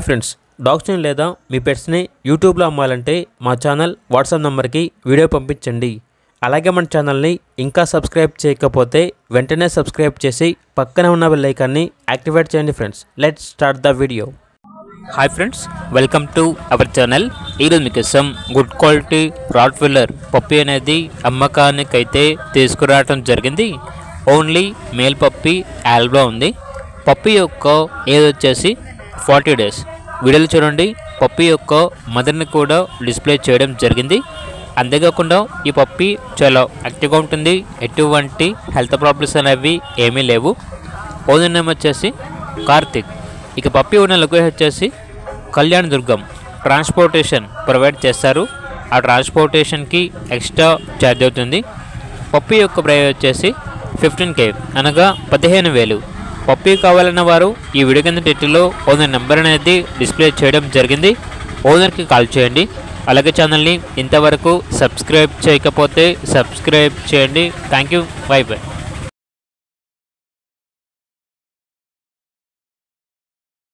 Friends, డాగ్స్ని లేదా మీ పెట్స్ని యూట్యూబ్లో అమ్మాలంటే మా ఛానల్ వాట్సాప్ నెంబర్కి వీడియో పంపించండి. అలాగే మన ఛానల్ని ఇంకా సబ్స్క్రైబ్ చేయకపోతే వెంటనే సబ్స్క్రైబ్ చేసి పక్కన ఉన్న బెల్ ఐకాన్ని యాక్టివేట్ చేయండి. Friends, let's start the video. Hi friends, welcome to our channel. ఈరోజు మీకోసం గుడ్ క్వాలిటీ రాట్వీలర్ పప్పీ అనేది అమ్మకానికైతే తీసుకురావడం జరిగింది. ఓన్లీ మేల్ పప్పీ ఆల్బా ఉంది. పప్పీ యొక్క ఏజ్ వచ్చేసి 40 days. వీడియోలో చూడండి, పప్పీ యొక్క మదర్ని కూడా డిస్ప్లే చేయడం జరిగింది. అంతేకాకుండా ఈ పప్పీ చాలా యాక్టివ్గా ఉంటుంది. ఎటువంటి హెల్త్ ప్రాబ్లమ్స్ అనేవి ఏమీ లేవు. ఓనర్ నేమ్ వచ్చేసి కార్తిక్. ఇక పప్పీ ఉన్న లొకేషన్ వచ్చేసి కళ్యాణ్ దుర్గం. ట్రాన్స్పోర్టేషన్ ప్రొవైడ్ చేస్తారు. ఆ ట్రాన్స్పోర్టేషన్కి ఎక్స్ట్రా ఛార్జ్ అవుతుంది. పప్పీ యొక్క ప్రైస్ వచ్చేసి 15K, అనగా 15,000. పప్పీ కావాలన్న వారు ఈ వీడియో కింద టైటిల్లో ఓనర్ నెంబర్ అనేది డిస్ప్లే చేయడం జరిగింది. ఓనర్కి కాల్ చేయండి. అలాగే ఛానల్ని ఇంతవరకు సబ్స్క్రైబ్ చేయకపోతే సబ్స్క్రైబ్ చేయండి. Thank you. By by.